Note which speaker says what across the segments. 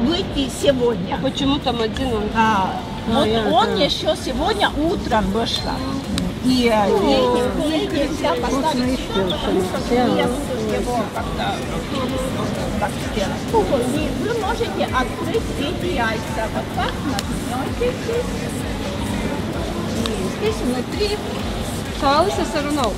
Speaker 1: Выйти сегодня.
Speaker 2: А почему там один он?
Speaker 1: Вот он еще сегодня утром вышла. И ей нельзя поставить сюда, потому что я буду его как-то так сделать. И вы можете открыть эти яйца. Вот так нажмете здесь. И здесь внутри.
Speaker 2: Старался все равно.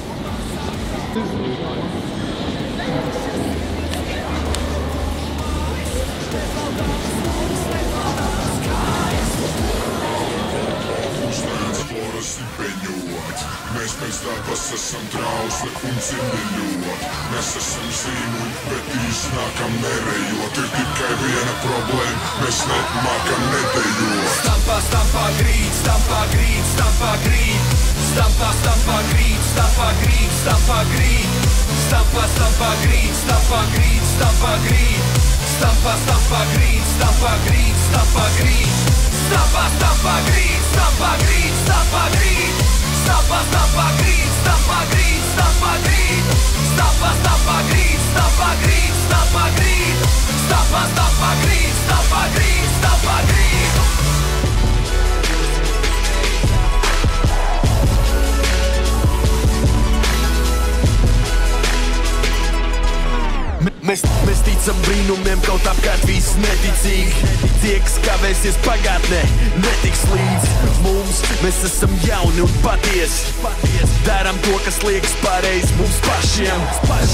Speaker 3: Mēs pēc dabas esam trausli un cimdiļot. Mēs esam zīmuļi, bet iznākam nerejot. Ir tikai viena problēma, mēs nemākam nedejot.
Speaker 4: Stampa, stampa, grīt, stampa, grīt, stampa, grīt. Stampa, stampa, grīt, stampa, grīt, stampa, grīt. Stampa, stampa, grīt, stampa, grīt, stampa, grīt. Stampa, stampa, grīt, stampa, grīt, stampa, grīt. Stampa, stampa, grīt, stampa, grīt, stampa, grīt. Stampa, stampa, grīt, stampa, grīt, stampa, grīt. Stampa, stampa, grīt, stampa, grīt, stampa, grīt. Stampa, stampa, grīt, stampa, grīt, stampa, grīt. Mēs ticam brīnumiem, kaut apkārt viss neticīgi. Tie, kas kavēsies pagātnē, netiks līdz mums. Mēs esam jauni un patiesi. Darām to, kas liekas pareizi mums pašiem.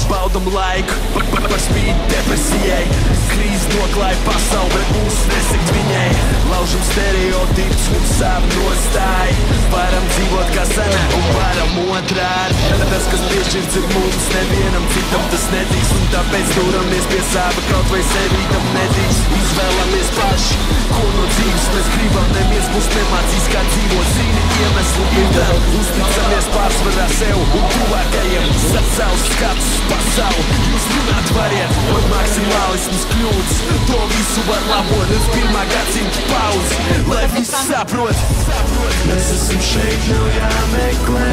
Speaker 4: Baudam laiku par spīti depresijai. Krīze noklāja pasauli, bet mūs nesekt viņai. Laužam stereotipus, mums sāp nostāja. Varam dzīvot kā senāk un varam otrādi. Tas, kas piešķirts ir mums, nevienam citam tas netiks. Un tāpēc turamies pie sāba, kaut vai sevi tam netiks. Izvēlamies paši, ko no dzīves mēs gribam. Neviens mūs nemācīs, kā dzīvot, zini iemeslu ir vēl. Uzticamies pārsvarā sev un tuvākajiem. Savs skats uz pasauli, jūs runāt variet. Man maksimālisms kļūdas, to visu var labot. Uz pirmā gadsimta pauzi, lai viss saprot. Mēs esam šeit, nav jāmeklē.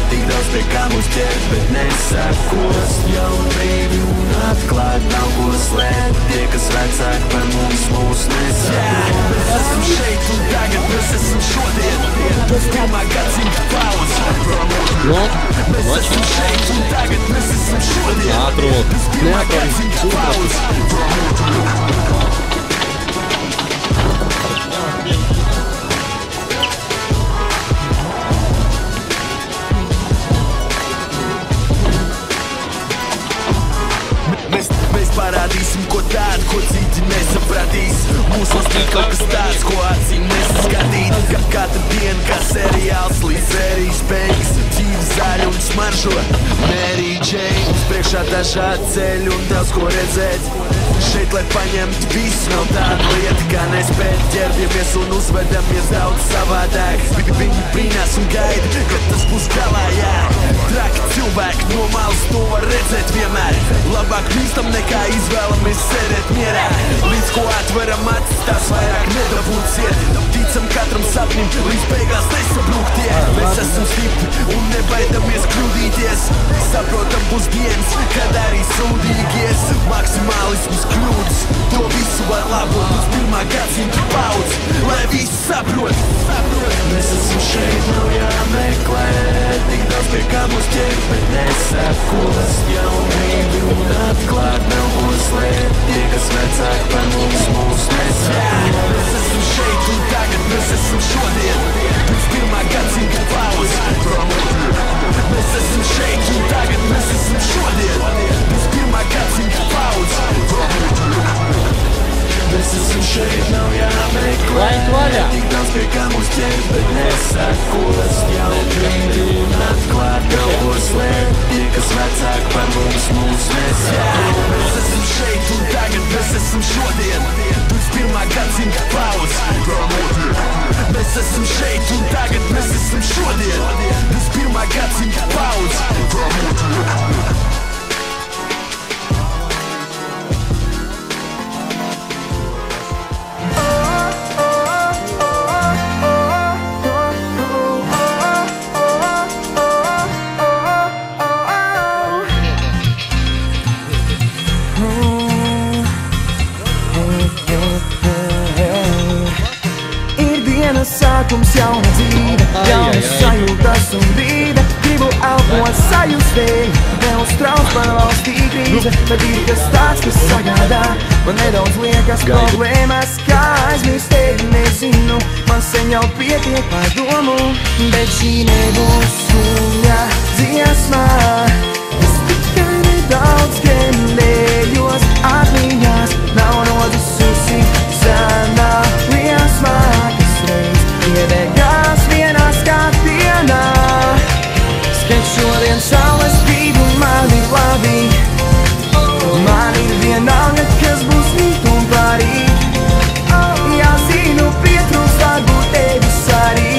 Speaker 4: Tik daudz pie kā mūs ķert, bet nesakos. Jaunību un atklāt nav ko slēpt. Tie, kas vecāki par mums, mūs nesakos. Mēs esam šeit un tagad, mēs esam šodien. Uz pirmā gadsimta pauzi. Mēs esam šeit un tagad, mēs esam šodien. Uz pirmā gadsimta pauzi. Mēs parādīsim ko tādu, ko citi nesapratīs. Mūsos bija kaut kas tāds, ko acīm nesaskatīt. Katru dienu kā seriāls līdz sērijas beigas. Dzīve zaļa un smaržo Mary Jane. Mums priekšā dažādi ceļi un daudz ko redzēt. Šeit, lai paņemtu visu, nav tāda lieta, kā nespēt. Ģērbjamies un uzvedamies daudz savādāk. Viņi brīnās un gaida, kad tas būs galā, jā. Traki cilvēki no malas to var redzēt vienmēr. Labāk bīstam nekā izvēlamies sēdēt mierā. Līdz ko atveram acis, tās vairāk nedabūt ciet. Ticam katram sapnim, līdz beigās nesabrūktie. Mēs esam stipri un nebaidamies kļūdīties. Saprotam būs dienas, kad arī sūdīgies. Maksimālisms kļūdas, to visu var labot. Uz pirmā gadsimta paudzi, lai visi saprot. Mēs esam šeit, nav jāmeklē. Tik daudz pie kā mūs ķert, bet nesakos. Jaunību un atklāt nav ko slēpt. Tie, kas vecāki par mums, mūs nesakos. Mēs esam šeit un tagad, mēs esam šodien. Uz pirmā gadsimta paudzi. Mēs esam šeit un tagad, mēs esam šodien. Uz pirmā gadsimta paudzi. Mēs esam šeit, nav jāmeklē. Tik daudz pie kā mūs ķert, bet nesakos. Jaunību un atklāt nav ko slēpt. Tie, kas vecāki par mums, mūs nesakos. Mēs esam šeit un tagad, mēs esam šodien. Uz pirmā gadsimta paudzi. Mēs esam šeit un tagad, mēs esam šodien. Uz pirmā gadsimta paudzi. Oh
Speaker 5: sākums, jauna dzīve, jaunas sajūtas un brīve. Gribu elpot sajust tevi, neuztrauc par valstī krīze, bet ir kas tāds, kas sagādā. Man nedaudz liekas problēmas, kā aizmirst tevi nezinu. Man sen jau pietiek par domu, bet šī nebūs skumja dziesmā. Es tikai nedaudz gendējos atmiņās, nav nodususi senā liesmā, kas reiz iedegās vienā skatienā. Skat šodien saules spīd un man ir labi, man ir vienalga, kas būs rīt un parīt. Jā, zinu, pietrūkst varbūt tevis arī,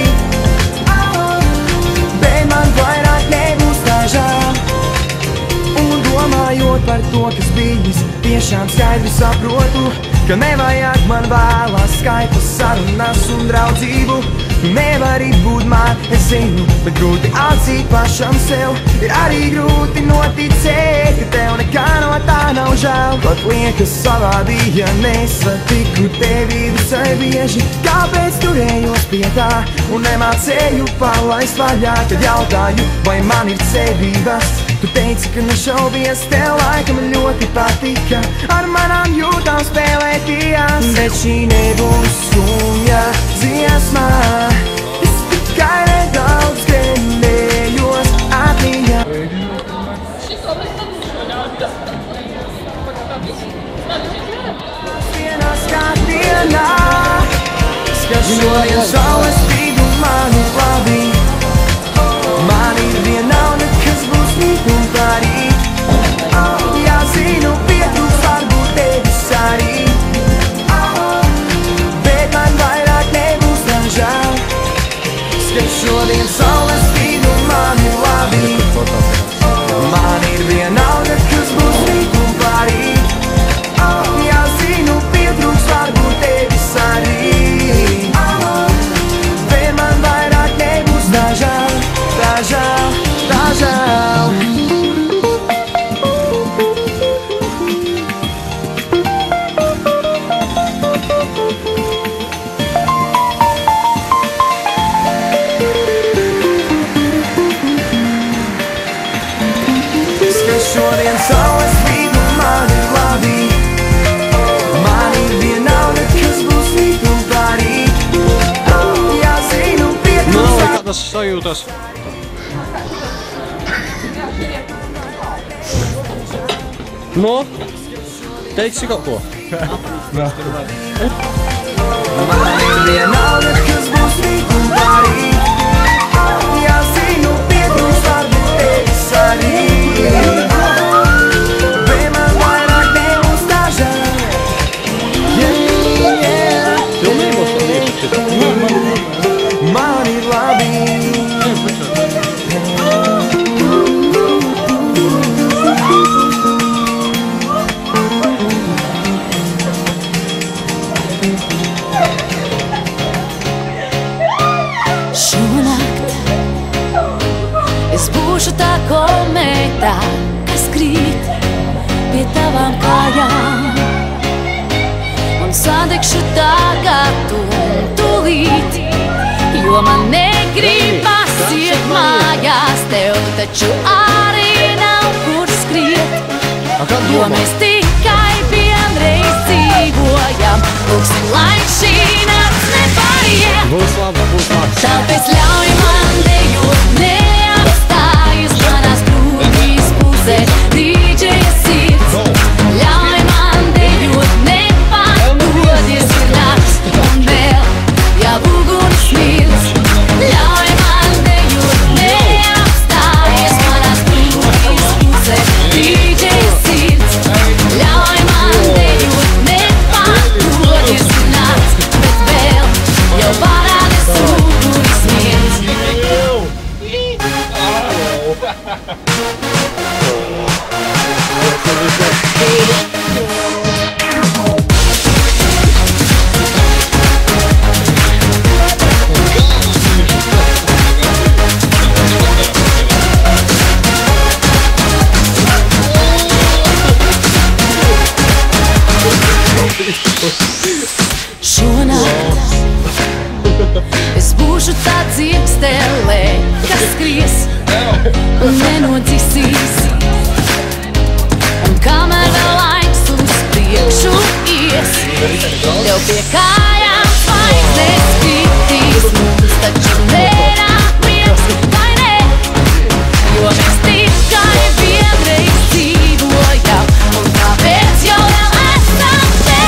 Speaker 5: bet man vairāk nebūs tā žēl. Un domājot par to, kas bijis, tiešām skaidri saprotu, ka nevajag man vēlās Skype sarunas un draudzību. Nevari būt man, es zinu, bet grūti atzīt pašam sev. Ir arī grūti noticēt, ka tev nekā no tā nav žēl. Pat liekas savādi, ja nesatiku tevi visai bieži. Kāpēc turējos pie tā un nemācēju palaist vaļā? Kad jautāju, vai man ir cerības, tu teici, ka nešaubies, tev laikam ļoti patika ar manām jūtām spēlēties. Bet šī nebūs skumja dziesmā, es tikai nedaudz gendējos atmiņā. Vienā skatienā, skat šodien saules spīd un man ir labi, man ir vienalga, kas būs rīt un parīt. Jā, zinu, pietrūkst varbūt tevis arī, bet man vairāk nebūs tā žēl. Skat šodien saules spīd un man ir labi, man ir vienalga, kas būs rīt un parīt. Jā, zinu, pietrūkst varbūt tevis arī, bet man vairāk nebūs tā žēl, tā žēl, tā žēl. Šodien saules spīd un man ir labi, man ir vienalga, kas būs rīt un parīt. Jā, zinu, pietrūkst.
Speaker 6: Kā tas sajūtas? No, teiksi kaut ko?
Speaker 5: Man ir vienalga, kas būs rīt un parīt. Jā, zinu, pietrūkst varbūt tevis arī, bet man vairāk nebūs tā žēl. Man ir labi.
Speaker 7: Būšu tā komētā, kas krīt pie tavām kājām, un sadegšu tagad un tūlīt, jo man negribas iet mājās. Tev taču arī nav kur skriet, jo mēs tikai vienreiz dzīvojam. Lūksim, lai šī nakts nepaiet,
Speaker 6: Būs labi.
Speaker 7: tāpēc ļauj man dejot neapstājas manās krūtīs pusē. Dīdžeja sirds, ļauj man dejot nepatodies, ir nakts un vēl jau uguns smirds. Ļauj man dejot neapstājas manās krūtīs pusē. Dīdžeja sirds, ļauj man dejot nepatodies, ir nakts, bet vēl jau parādies uguns smirds. būšu tā dziekstēlē, kas skries un nenodzisīs. Un kamēr vēl laiks uz priekšu ies, tev pie kājām zvaigznes kritīs. Mums taču nenāk miegs, vai ne? Jo mēs tikai vienreiz dzīvojam, un tāpēc jau vēl esam te.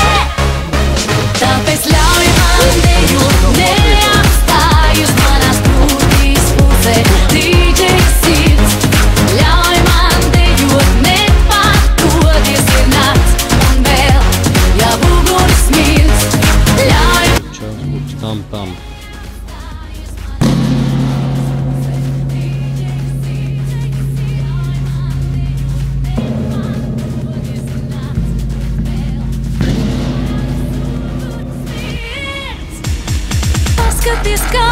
Speaker 7: Tāpēc ļauj man dejot, neapstājas manās krūtīs pusē. Dīdžeja sirds, ļauj man dejot, nepatodies ir nakts, un vēl jau uguns smirdz. Ļauj
Speaker 6: Tam.
Speaker 7: Paskaties, kā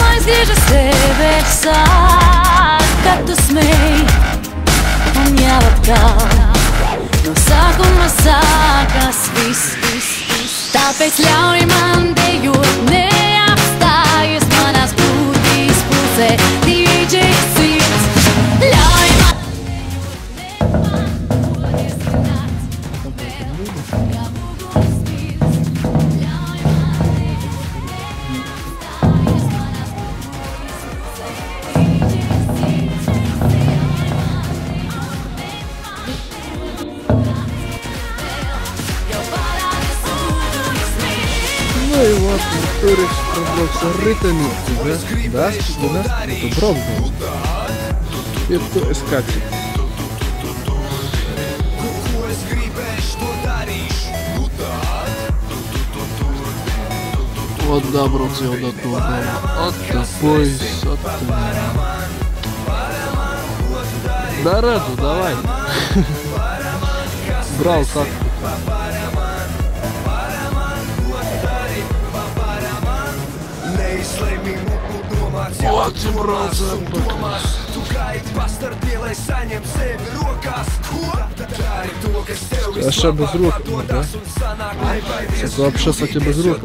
Speaker 7: aizgriežas reversā, kad tu smēji un jau atkal. No sākuma sākas viss. Tāpēc ļauj man dejot, neapstājas manās krūtīs pusē. Dīdžeja sirds, ļauj man nepatodies ir nakts, un vēl jau uguns smirdz. Ļauj man dejot, neapstājas manās krūtīs pusē. Dīdžeja sirds, jau parādās uguns smirdz.
Speaker 8: Ну и вот, Турик пробрался ритмику, да? Да? Это пробовал. Это искать. Вот добрался я до туда. От пояс, от да, Реду, давай. Брал как. Вот и брался. А что без рук, да? Это вообще, кстати, без рук.